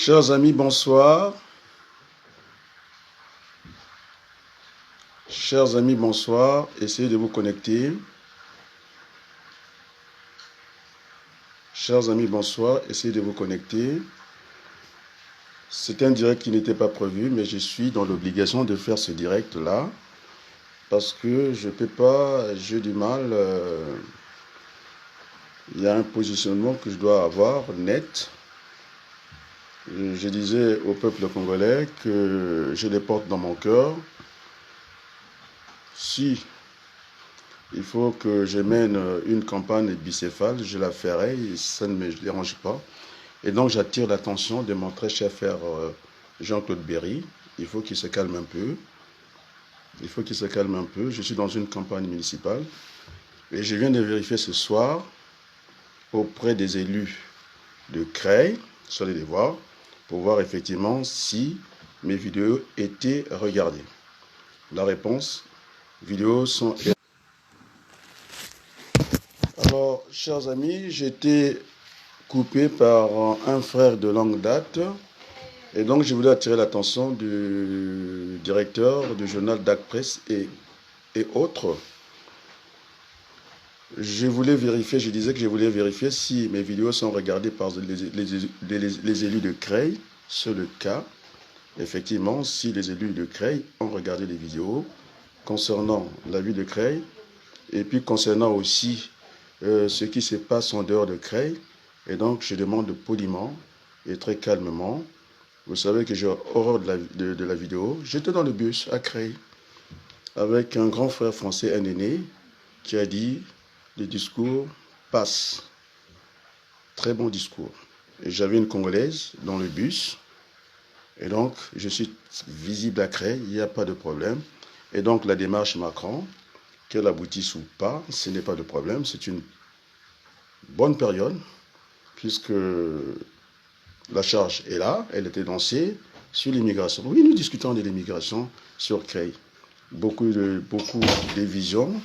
Chers amis, bonsoir. Chers amis, bonsoir. Essayez de vous connecter. Chers amis, bonsoir. Essayez de vous connecter. C'est un direct qui n'était pas prévu, mais je suis dans l'obligation de faire ce direct-là. Parce que je ne peux pas, j'ai du mal. Il y a un positionnement que je dois avoir net. Je disais au peuple congolais que je les porte dans mon cœur. Si il faut que je mène une campagne bicéphale, je la ferai, et ça ne me dérange pas. Et donc j'attire l'attention de mon très cher frère Jean-Claude Berry. Il faut qu'il se calme un peu. Il faut qu'il se calme un peu. Je suis dans une campagne municipale et je viens de vérifier ce soir auprès des élus de Creil, sur les devoirs, pour voir effectivement si mes vidéos étaient regardées. La réponse, vidéos sont... Alors, chers amis, j'étais coupé par un frère de longue date. Et donc, je voulais attirer l'attention du directeur du journal DAC Presse et autres. Je voulais vérifier, je disais que je voulais vérifier si mes vidéos sont regardées par les élus de Creil. C'est le cas. Effectivement, si les élus de Creil ont regardé les vidéos concernant la ville de Creil, et puis concernant aussi ce qui se passe en dehors de Creil. Et donc, je demande poliment et très calmement. Vous savez que j'ai horreur de la vidéo. J'étais dans le bus à Creil avec un grand frère français, un aîné, qui a dit le discours passe. Très bon discours. Et j'avais une Congolaise dans le bus. Et donc, je suis visible à Creil, il n'y a pas de problème. Et donc, la démarche Macron, qu'elle aboutisse ou pas, ce n'est pas de problème. C'est une bonne période, puisque la charge est là, elle était lancée sur l'immigration. Oui, nous discutons de l'immigration sur Creil. Beaucoup de visions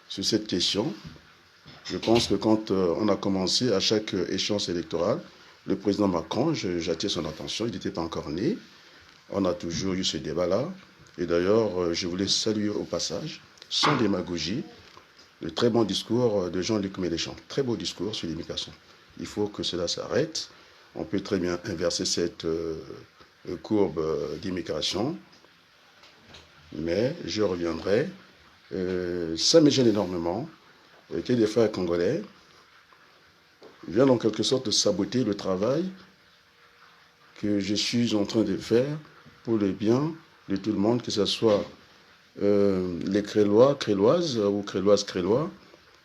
sur cette question. Je pense que quand on a commencé à chaque échéance électorale, le président Macron, j'attire son attention, il n'était pas encore né. On a toujours eu ce débat-là. Et d'ailleurs, je voulais saluer au passage, sans démagogie, le très bon discours de Jean-Luc Mélenchon. Très beau discours sur l'immigration. Il faut que cela s'arrête. On peut très bien inverser cette courbe d'immigration. Mais je reviendrai. Ça me gêne énormément que des frères congolais viennent en quelque sorte de saboter le travail que je suis en train de faire pour le bien de tout le monde, que ce soit les Crélois, Créloises ou Créloises, Crélois.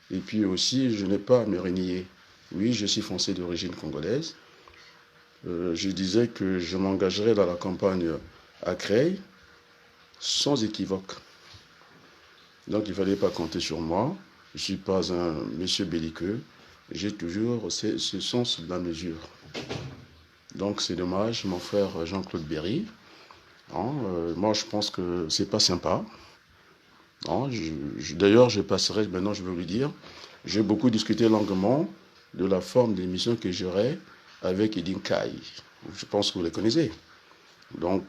Et puis aussi, je n'ai pas à me renier. Oui, je suis français d'origine congolaise. Je disais que je m'engagerais dans la campagne à Creil sans équivoque. Donc il ne fallait pas compter sur moi. Je ne suis pas un monsieur belliqueux. J'ai toujours ce sens de la mesure. Donc c'est dommage, mon frère Jean-Claude Berry. Moi je pense que c'est pas sympa. D'ailleurs je passerai, maintenant je veux lui dire, j'ai beaucoup discuté longuement de la forme d'émission que j'aurai avec Edin Kai. Je pense que vous les connaissez. Donc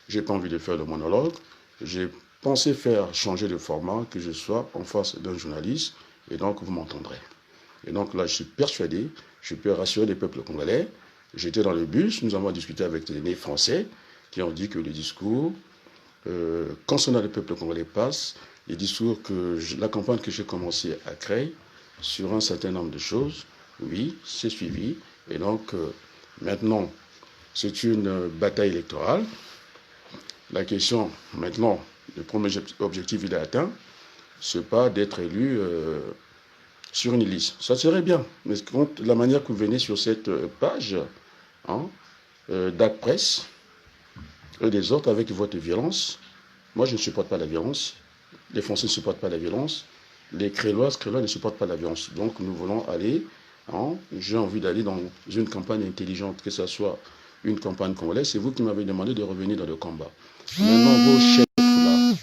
j'ai pas envie de faire le monologue. J'ai pensé faire changer de format, que je sois en face d'un journaliste, et donc vous m'entendrez. Et donc là, je suis persuadé, je peux rassurer les peuples congolais. J'étais dans le bus, nous avons discuté avec les aînés français qui ont dit que le discours concernant le peuple congolais passe, les discours la campagne que j'ai commencé à créer sur un certain nombre de choses, oui, c'est suivi. Et donc maintenant, c'est une bataille électorale. La question maintenant, le premier objectif il est atteint, c'est pas d'être élu sur une liste. Ça serait bien, mais la manière que vous venez sur cette page, DAC Presse, et les autres avec votre violence, moi je ne supporte pas la violence, les Français ne supportent pas la violence, les Crélois ne supportent pas la violence. Donc nous voulons aller, j'ai envie d'aller dans une campagne intelligente, que ce soit une campagne congolaise. C'est vous qui m'avez demandé de revenir dans le combat. Maintenant, vos chefs, là,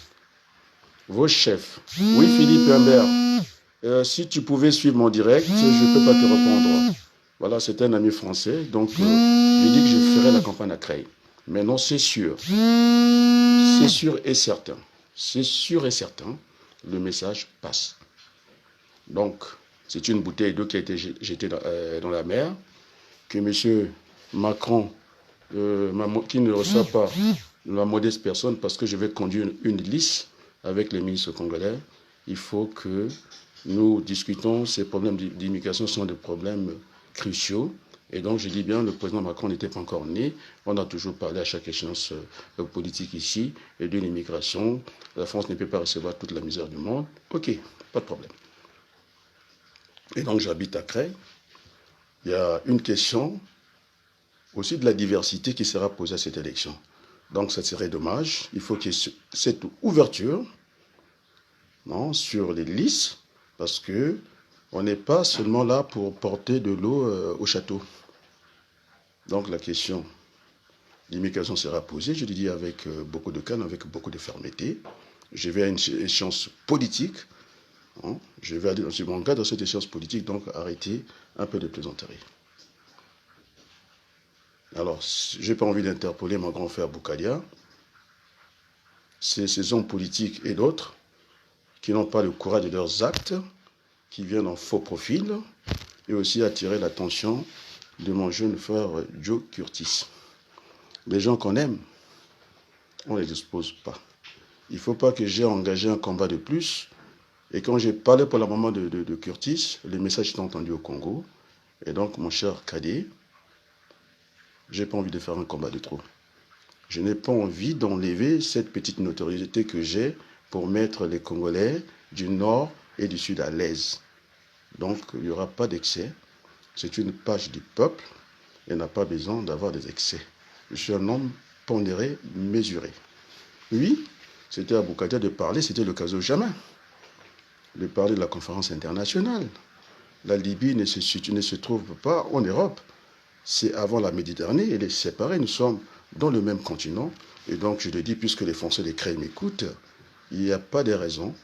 vos chefs. Oui, Philippe Humbert, si tu pouvais suivre mon direct, je ne peux pas te répondre. Voilà, c'est un ami français, donc je dis que je ferai la campagne à Creil. Maintenant, c'est sûr et certain, c'est sûr et certain, le message passe. Donc, c'est une bouteille d'eau qui a été jetée dans la mer, que M. Macron, qui ne reçoit pas la modeste personne, parce que je vais conduire une liste avec les ministres congolais. Il faut que nous discutons. Ces problèmes d'immigration sont des problèmes cruciaux. Et donc, je dis bien, le président Macron n'était pas encore né. On a toujours parlé à chaque échéance politique ici et de l'immigration. La France ne peut pas recevoir toute la misère du monde. OK, pas de problème. Et donc, j'habite à Creil. Il y a une question aussi de la diversité qui sera posée à cette élection. Donc, ça serait dommage. Il faut qu'il y ait cette ouverture sur les listes, parce que on n'est pas seulement là pour porter de l'eau au château. Donc, la question d'immigration sera posée, je le dis avec beaucoup de calme, avec beaucoup de fermeté. Je vais à une échéance politique. Je vais aller dans le cadre de cette échéance politique, donc arrêter un peu de plaisanterie. Alors, je n'ai pas envie d'interpeller mon grand frère Boukalia. C'est ces hommes politiques et d'autres qui n'ont pas le courage de leurs actes, qui viennent en faux profil, et aussi attirer l'attention de mon jeune frère Joe Curtis. Les gens qu'on aime, on ne les expose pas. Il ne faut pas que j'ai engagé un combat de plus. Et quand j'ai parlé pour la maman de Curtis, les messages sont entendus au Congo. Et donc, mon cher cadet, je n'ai pas envie de faire un combat de trop. Je n'ai pas envie d'enlever cette petite notoriété que j'ai pour mettre les Congolais du Nord et du Sud à l'aise. Donc, il n'y aura pas d'excès. C'est une page du peuple et n'a pas besoin d'avoir des excès. Je suis un homme pondéré, mesuré. Oui, c'était à Boukadia de parler, c'était le cas au jamais. De parler de la conférence internationale. La Libye ne se trouve pas en Europe. C'est avant la Méditerranée, elle est séparée. Nous sommes dans le même continent. Et donc, je le dis, puisque les Français de Creil m'écoutent, il n'y a pas de raison.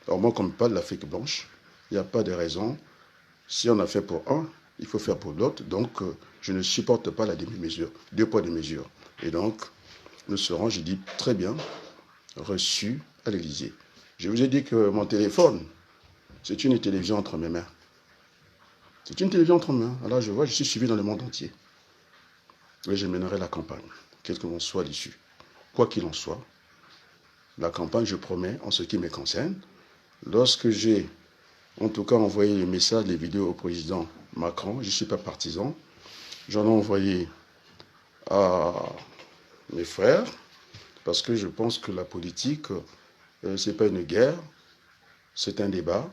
Alors moi, comme je parle de l'Afrique blanche, il n'y a pas de raison. Si on a fait pour un, il faut faire pour l'autre. Donc, je ne supporte pas la demi-mesure. 2 poids, 2 mesures. Et donc, nous serons, je dis, très bien reçus à l'Élysée. Je vous ai dit que mon téléphone, c'est une télévision entre mes mains. C'est une télévision entre mes mains. Alors, je vois, je suis suivi dans le monde entier. Et je mènerai la campagne, quel que soit l'issue. Quoi qu'il en soit, la campagne, je promets, en ce qui me concerne, lorsque j'ai, en tout cas, envoyé les messages, les vidéos au président Macron, je ne suis pas partisan, j'en ai envoyé à mes frères, parce que je pense que la politique, ce n'est pas une guerre, c'est un débat.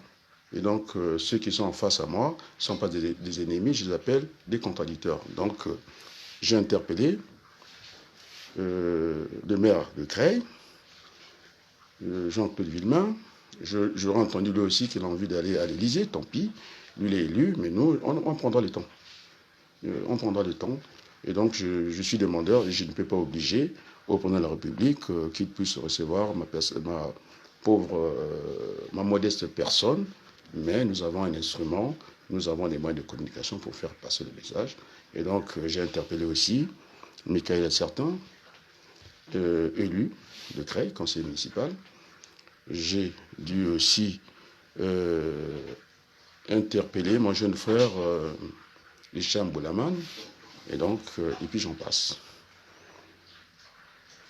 Et donc, ceux qui sont en face à moi ne sont pas des ennemis, je les appelle des contradicteurs. Donc, j'ai interpellé le maire de Creil, Jean-Claude Villemain. J'aurais entendu lui aussi qu'il a envie d'aller à l'Élysée, tant pis. Lui, il est élu, mais nous, on prendra le temps. On prendra le temps. Et donc, je suis demandeur et je ne peux pas obliger au président de la République qu'il puisse recevoir ma modeste personne. Mais nous avons un instrument, nous avons des moyens de communication pour faire passer le message. Et donc, j'ai interpellé aussi Michael Certain, élu de Creil, conseiller municipal. J'ai dû aussi interpeller mon jeune frère Hicham Boulaman, et puis j'en passe.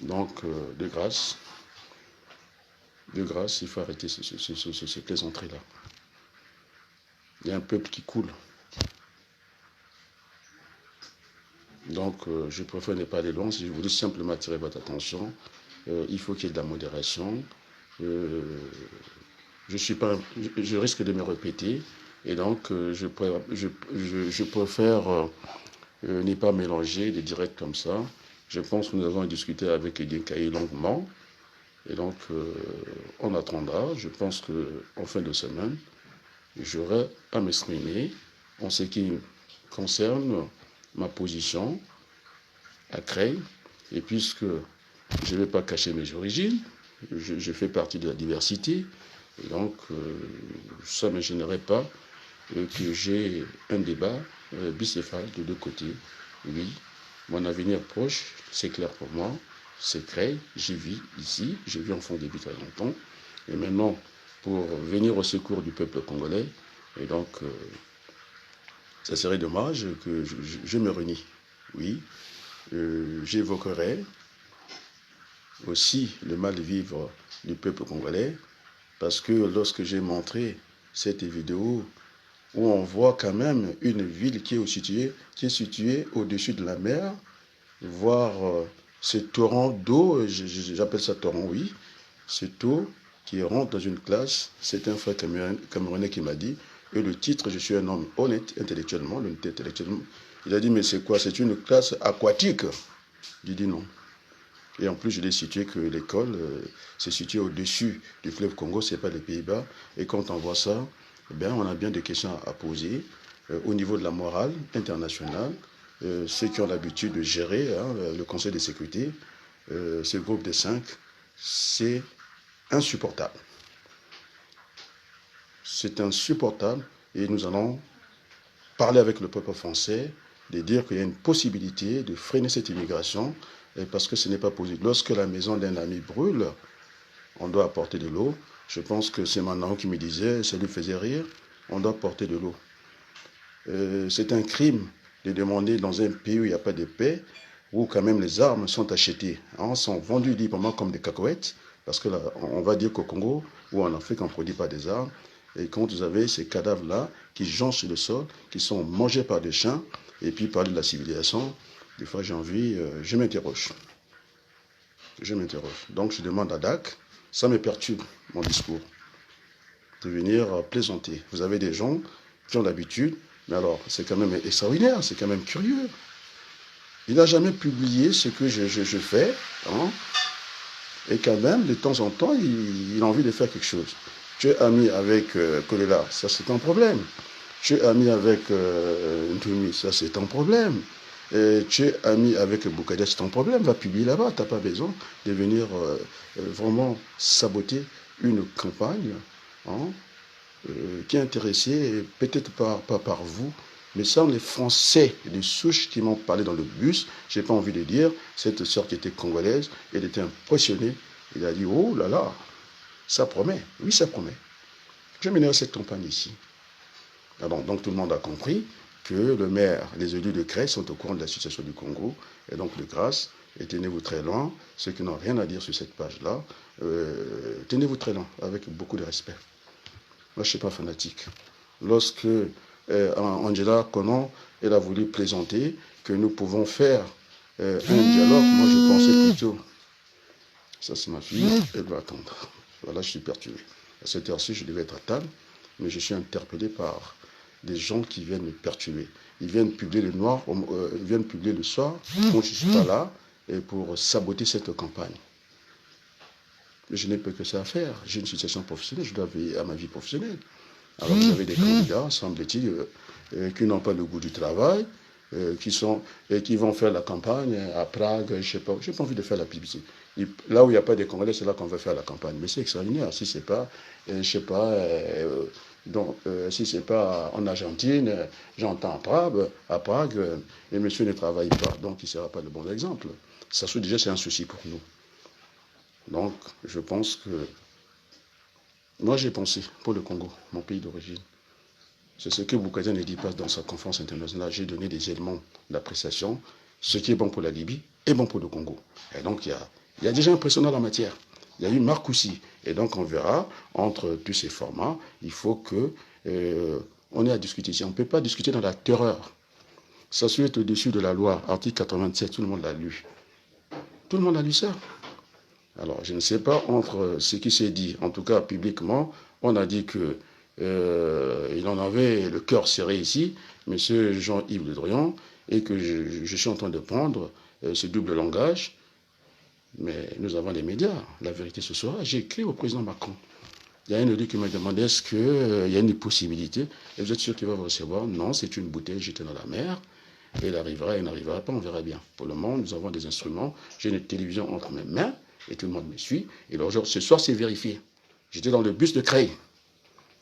Donc, de grâce, il faut arrêter ces plaisanteries-là. Il y a un peuple qui coule. Donc, je préfère ne pas aller loin. Si je voulais simplement attirer votre attention, il faut qu'il y ait de la modération. Je risque de me répéter. Et donc, je préfère ne pas mélanger des directs comme ça. Je pense que nous avons discuté avec Edien Kaye longuement. Et donc, on attendra. Je pense qu'en fin de semaine, j'aurai à m'exprimer en ce qui concerne ma position à Creil. Et puisque je ne vais pas cacher mes origines, je fais partie de la diversité. Et donc, ça ne me gênerait pas que j'ai un débat bicéphale de deux côtés. Oui, mon avenir proche, c'est clair pour moi. C'est Creil, j'y vis ici, j'ai vu en fond depuis très longtemps. Et maintenant, pour venir au secours du peuple congolais, et donc, ça serait dommage que je me renie. Oui, j'évoquerai aussi le mal-vivre du peuple congolais, parce que lorsque j'ai montré cette vidéo où on voit quand même une ville qui est située au-dessus de la mer, voir ce torrent d'eau, j'appelle ça torrent, oui, cette eau qui rentre dans une classe, c'est un frère camerounais qui m'a dit, et le titre, je suis un homme honnête intellectuellement, l'honnêteté intellectuellement, il a dit, mais c'est quoi? C'est une classe aquatique. J'ai dit non. Et en plus, je l'ai situé que l'école, c'est situé au-dessus du fleuve Congo, c'est pas les Pays-Bas. Et quand on voit ça, eh bien, on a bien des questions à poser au niveau de la morale internationale. Ceux qui ont l'habitude de gérer le Conseil de sécurité, ce groupe des 5, c'est insupportable. C'est insupportable et nous allons parler avec le peuple français, de dire qu'il y a une possibilité de freiner cette immigration parce que ce n'est pas possible. Lorsque la maison d'un ami brûle, on doit apporter de l'eau. Je pense que c'est Manan qui me disait, ça lui faisait rire, on doit apporter de l'eau. C'est un crime de demander dans un pays où il n'y a pas de paix, où quand même les armes sont achetées, sont vendues librement comme des cacahuètes, parce que là, on va dire qu'au Congo ou en Afrique, on ne produit pas des armes. Et quand vous avez ces cadavres-là qui jonchent le sol, qui sont mangés par des chiens, et puis parler de la civilisation, des fois j'ai envie, je m'interroge. Je m'interroge. Donc je demande à DAC, ça me perturbe mon discours, de venir plaisanter. Vous avez des gens qui ont l'habitude, mais alors c'est quand même extraordinaire, c'est quand même curieux. Il n'a jamais publié ce que je fais, et quand même, de temps en temps, il a envie de faire quelque chose. Tu es ami avec Kolela, ça c'est un problème. Tu es ami avec Ntoumi, ça c'est un problème. Tu es ami avec Boukadès, c'est un problème. Va publier là-bas, tu n'as pas besoin de venir vraiment saboter une campagne qui est intéressée, peut-être pas par vous, mais sans les Français de souche qui m'ont parlé dans le bus, je n'ai pas envie de dire, cette sœur qui était congolaise, elle était impressionnée. Il a dit, oh là là, ça promet. Oui, ça promet. Je mènerai cette campagne ici. Alors, donc tout le monde a compris que le maire, les élus de Creil sont au courant de la situation du Congo. Et donc, de grâce, et tenez-vous très loin, ceux qui n'ont rien à dire sur cette page-là, tenez-vous très loin, avec beaucoup de respect. Moi, je ne suis pas fanatique. Lorsque Angela Konon, elle a voulu plaisanter que nous pouvons faire un dialogue, moi je pensais plutôt, ça c'est ma fille, elle doit attendre. Voilà, je suis perturbé. À cette heure-ci, je devais être à table, mais je suis interpellé par des gens qui viennent me perturber. Ils viennent publier le noir, ils viennent publier le soir, quand je ne suis pas là, et pour saboter cette campagne. Je n'ai pas que ça à faire. J'ai une situation professionnelle, je dois veiller à ma vie professionnelle. Alors vous avez des candidats, semble-t-il, qui n'ont pas le goût du travail, qui vont faire la campagne à Prague, je ne sais pas, j'ai pas envie de faire la publicité. Là où il n'y a pas de Congolais, c'est là qu'on veut faire la campagne. Mais c'est extraordinaire. Si c'est pas, je sais pas, si c'est pas en Argentine, j'entends à Prague, et monsieur ne travaille pas, donc il ne sera pas le bon exemple. Ça, déjà, c'est un souci pour nous. Donc, je pense que moi, j'ai pensé pour le Congo, mon pays d'origine. C'est ce que Boukadja ne dit pas dans sa conférence internationale. J'ai donné des éléments d'appréciation. Ce qui est bon pour la Libye est bon pour le Congo. Et donc, il y a déjà un précédent dans la matière. Il y a eu Marcoussi. Et donc, on verra, entre tous ces formats, il faut que on ait à discuter ici. On ne peut pas discuter dans la terreur. Ça suit au-dessus de la loi, article 87, tout le monde l'a lu. Tout le monde a lu ça. Alors, je ne sais pas entre ce qui s'est dit, en tout cas publiquement, on a dit que il en avait le cœur serré ici, M. Jean-Yves Le Drian, et que je suis en train de prendre ce double langage. Mais nous avons les médias, la vérité ce sera. J'ai écrit au président Macron. Il y a un élu qui m'a demandé est-ce qu'il y a une possibilité, et vous êtes sûr qu'il va vous recevoir? Non, c'est une bouteille jetée dans la mer. Elle arrivera, elle n'arrivera pas, on verra bien. Pour le moment, nous avons des instruments. J'ai une télévision entre mes mains, et tout le monde me suit. Et alors, ce soir, c'est vérifié. J'étais dans le bus de Creil.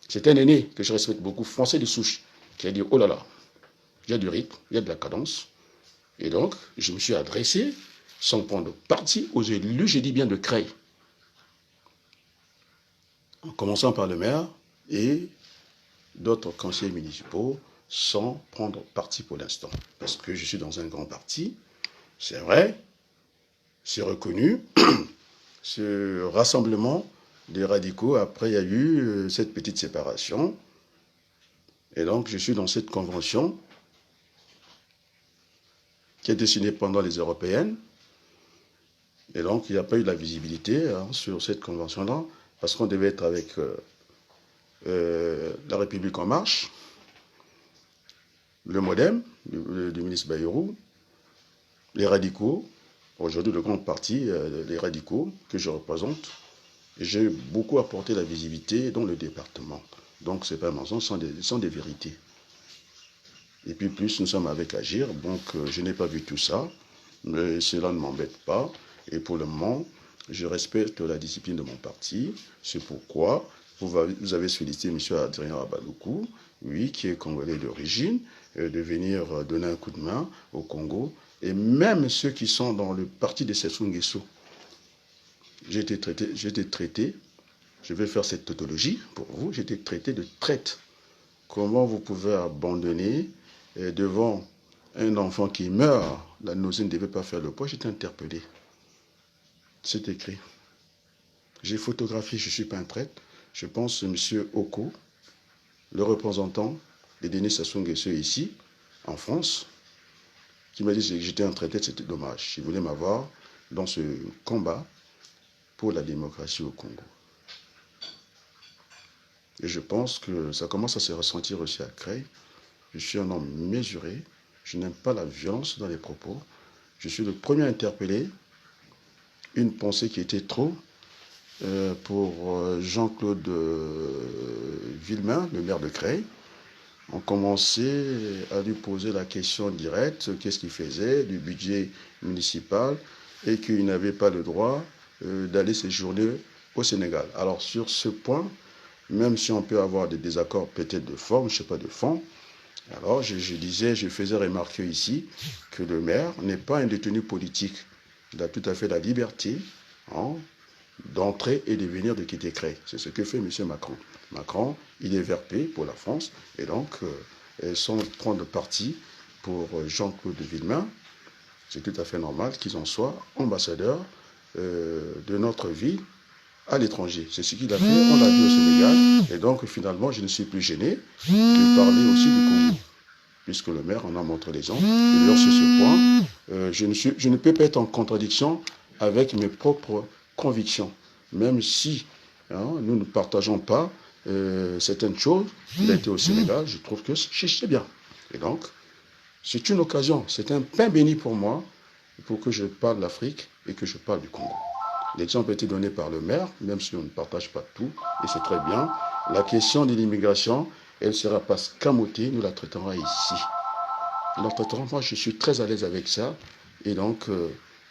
C'est un aîné que je respecte beaucoup, français de souche, qui a dit, oh là là, il y a du rythme, il y a de la cadence. Et donc, je me suis adressé, sans prendre parti, aux élus, j'ai dit bien de Creil. En commençant par le maire et d'autres conseillers municipaux, sans prendre parti pour l'instant. Parce que je suis dans un grand parti, c'est vrai, c'est reconnu. Ce rassemblement des radicaux, après il y a eu cette petite séparation. Et donc je suis dans cette convention qui a été signée pendant les européennes. Et donc il n'y a pas eu la visibilité sur cette convention-là, parce qu'on devait être avec la République en marche, le MODEM du ministre Bayrou, les radicaux, aujourd'hui le grand parti, les radicaux que je représente. J'ai beaucoup apporté la visibilité dans le département. Donc ce n'est pas un mensonge, ce sont des vérités. Et puis plus nous sommes avec Agir, donc je n'ai pas vu tout ça, mais cela ne m'embête pas. Et pour le moment, je respecte la discipline de mon parti. C'est pourquoi vous avez sollicité M. Adrien Rabaloukou, oui, qui est congolais d'origine, de venir donner un coup de main au Congo. Et même ceux qui sont dans le parti de Sassou Nguesso. J'ai été traité, je vais faire cette tautologie pour vous, j'ai été traité de traite. Comment vous pouvez abandonner devant un enfant qui meurt, la nausée ne devait pas faire le poids, j'étais interpellé. C'est écrit. J'ai photographié, je ne suis pas un traître. Je pense que M. Oko, le représentant de Denis Sassou Nguesso ici, en France, qui m'a dit que j'étais un traître, c'était dommage. Il voulait m'avoir dans ce combat pour la démocratie au Congo. Et je pense que ça commence à se ressentir aussi à Creil. Je suis un homme mesuré, je n'aime pas la violence dans les propos. Je suis le premier à interpeller une pensée qui était trop pour Jean-Claude Villemain, le maire de Creil. On commençait à lui poser la question directe, qu'est-ce qu'il faisait du budget municipal et qu'il n'avait pas le droit d'aller séjourner au Sénégal. Alors sur ce point, même si on peut avoir des désaccords peut-être de forme, je ne sais pas de fond, alors je faisais remarquer ici que le maire n'est pas un détenu politique. Il a tout à fait la liberté d'entrer et de venir de quitter Creil. C'est ce que fait M. Macron. Macron, il est VRP pour la France, et donc sans prendre parti pour Jean-Claude Villemain, c'est tout à fait normal qu'ils en soient ambassadeurs de notre vie à l'étranger. C'est ce qu'il a fait, on l'a vu au Sénégal, et donc finalement je ne suis plus gêné de parler aussi du Congo, puisque le maire en a montré l'exemple. Et d'ailleurs sur ce point, je ne peux pas être en contradiction avec mes propres convictions, même si nous ne partageons pas certaines choses. Il a été au Sénégal, je trouve que c'est bien. Et donc, c'est une occasion, c'est un pain béni pour moi, pour que je parle de l'Afrique et que je parle du Congo. L'exemple a été donné par le maire, même si on ne partage pas tout, et c'est très bien. La question de l'immigration, elle ne sera pas scamotée, nous la traiterons ici. Nous la traiterons, moi je suis très à l'aise avec ça, et donc,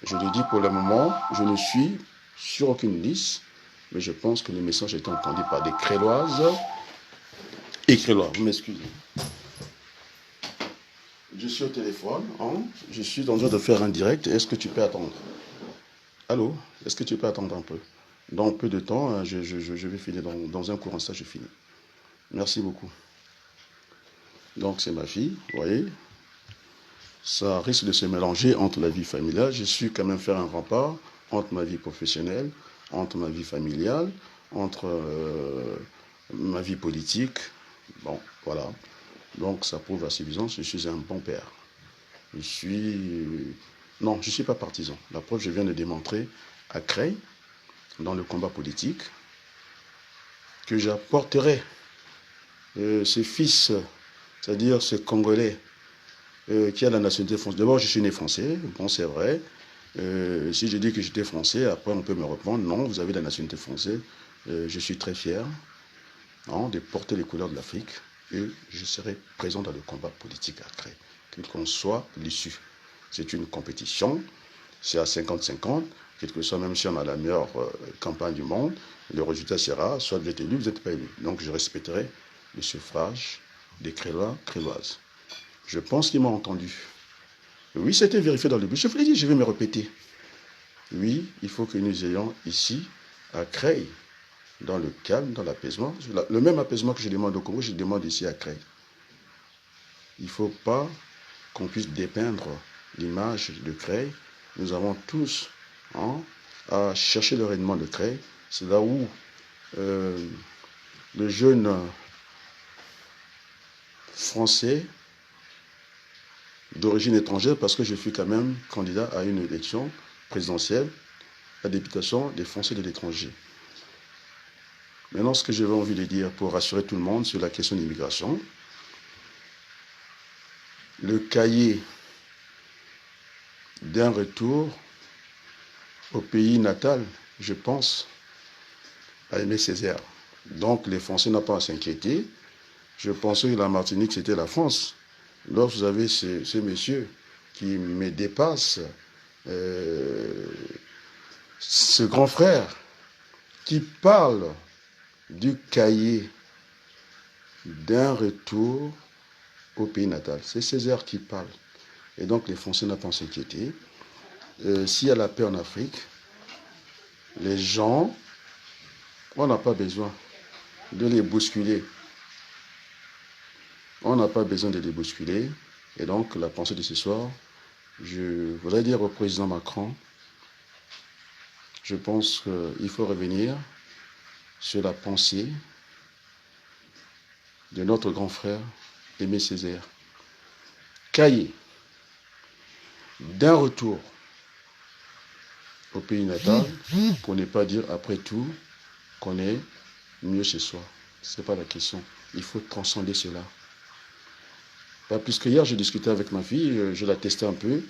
je le dis pour le moment, je ne suis sur aucune liste, mais je pense que le message a été entendu par des Créloises et Crélois. Vous m'excusez. Je suis au téléphone, je suis en train de faire un direct. Est-ce que tu peux attendre? Allô? Est-ce que tu peux attendre un peu? Dans peu de temps, je vais finir. Dans un court instant, je finis. Merci beaucoup. Donc, c'est ma fille, vous voyez. Ça risque de se mélanger entre la vie familiale. Je suis quand même faire un rempart entre ma vie professionnelle, entre ma vie familiale, entre ma vie politique. Bon, voilà. Donc, ça prouve à suffisance, je suis un bon père. Non, je ne suis pas partisan. La preuve, je viens de démontrer à Creil, dans le combat politique, que j'apporterai ce fils, c'est-à-dire ce Congolais qui a la nationalité française. D'abord, je suis né français, bon, c'est vrai. Si je dis que j'étais français, après on peut me répondre, non, vous avez la nationalité française. Je suis très fier de porter les couleurs de l'Afrique et je serai présent dans le combat politique à Creil, quel qu'en soit l'issue. C'est une compétition, c'est à 50-50, quel que soit, même si on a la meilleure campagne du monde, le résultat sera soit vous êtes élu, vous n'êtes pas élu. Donc je respecterai le suffrage des Crélois, Créloises. Je pense qu'il m'a entendu. Oui, c'était vérifié dans le but. Je vous l'ai dit, je vais me répéter. Oui, il faut que nous ayons ici, à Creil, dans le calme, dans l'apaisement. Le même apaisement que je demande au Congo, je demande ici à Creil. Il ne faut pas qu'on puisse dépeindre l'image de Creil. Nous avons tous à chercher le rayonnement de Creil. C'est là où le jeune français d'origine étrangère, parce que je fus quand même candidat à une élection présidentielle, à députation des Français de l'étranger. Maintenant, ce que j'avais envie de dire pour rassurer tout le monde sur la question d'immigration, le cahier d'un retour au pays natal, je pense, à Aimé Césaire. Donc les Français n'ont pas à s'inquiéter. Je pensais que la Martinique, c'était la France. Lorsque vous avez ce monsieur qui me dépasse, ce grand frère qui parle du cahier d'un retour au pays natal. C'est Césaire qui parle. Et donc les Français n'ont pas à s'inquiéter. S'il y a la paix en Afrique, les gens, on n'a pas besoin de les bousculer. On n'a pas besoin de les bousculer. Et donc la pensée de ce soir, je voudrais dire au président Macron, je pense qu'il faut revenir sur la pensée de notre grand frère Aimé Césaire. Cahier d'un retour au pays natal, pour ne pas dire après tout qu'on est mieux chez soi. Ce n'est pas la question. Il faut transcender cela. Pas plus que hier, j'ai discuté avec ma fille, je la testais un peu.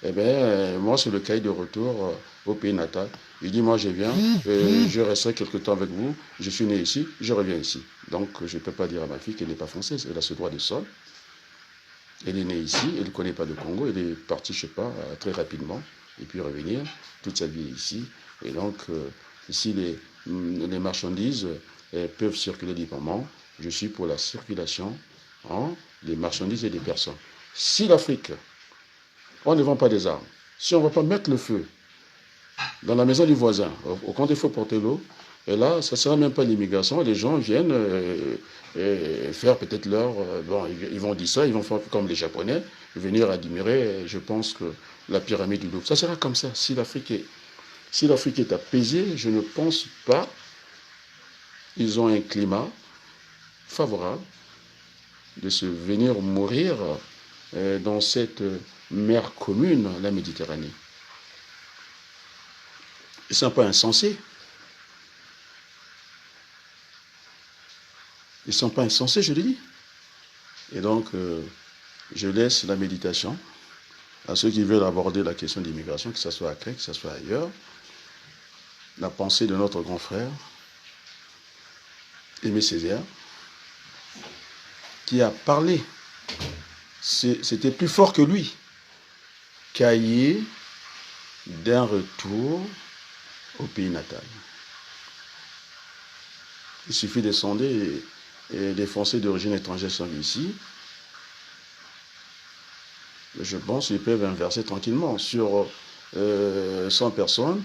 Eh bien, moi, c'est le cahier de retour au pays natal. Il dit, moi, je viens, je resterai quelque temps avec vous, je suis né ici, je reviens ici. Donc, je ne peux pas dire à ma fille qu'elle n'est pas française, elle a ce droit de sol. Elle est née ici, elle ne connaît pas le Congo, elle est partie, je ne sais pas, très rapidement, et puis revenir, toute sa vie ici. Et donc, si les marchandises peuvent circuler librement, je suis pour la circulation des marchandises et des personnes. Si l'Afrique, on ne vend pas des armes, si on ne va pas mettre le feu dans la maison du voisin, au compte il faut porter l'eau, et là, ça ne sera même pas l'immigration, les gens viennent faire peut-être leur... bon, ils vont dire ça, ils vont faire comme les Japonais, venir admirer, je pense que la pyramide du Louvre. Ça sera comme ça. Si l'Afrique est apaisée, je ne pense pas qu'ils ont un climat favorable de se venir mourir dans cette mer commune, la Méditerranée. Ils ne sont pas insensés. Ils ne sont pas insensés, je le dis. Et donc, je laisse la méditation à ceux qui veulent aborder la question d'immigration, que ce soit à Cré, que ce soit ailleurs. La pensée de notre grand frère, Aimé Césaire, qui a parlé. C'était plus fort que lui. Cahier d'un retour au pays natal. Il suffit de sonder et les Français d'origine étrangère sont ici. Je pense qu'ils peuvent inverser tranquillement. Sur 100 personnes,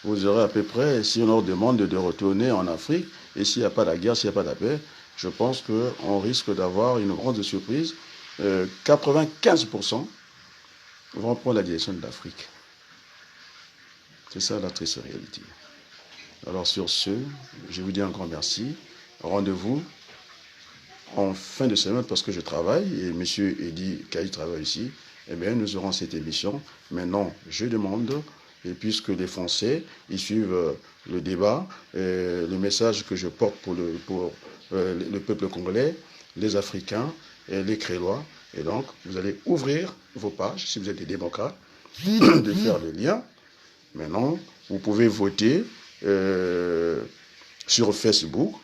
vous aurez à peu près, si on leur demande de retourner en Afrique, et s'il n'y a pas la guerre, s'il n'y a pas la paix, je pense qu'on risque d'avoir une grande surprise. 95% vont prendre la direction de l'Afrique. C'est ça la triste réalité. Alors sur ce, je vous dis un grand merci. Rendez-vous en fin de semaine parce que je travaille et M. Eddy Kaï travaille ici. Eh bien, nous aurons cette émission. Maintenant, je demande, et puisque les Français, ils suivent le débat, le message que je porte pour le peuple congolais, les Africains, et les Créois. Et donc, vous allez ouvrir vos pages, si vous êtes des démocrates, de faire le lien. Maintenant, vous pouvez voter sur Facebook,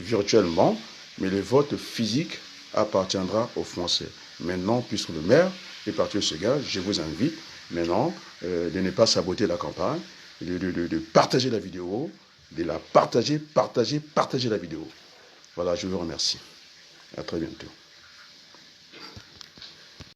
virtuellement, mais le vote physique appartiendra aux Français. Maintenant, puisque le maire est parti au Sénégal, je vous invite maintenant de ne pas saboter la campagne, de partager la vidéo, de la partager la vidéo. Voilà, je vous remercie. À très bientôt.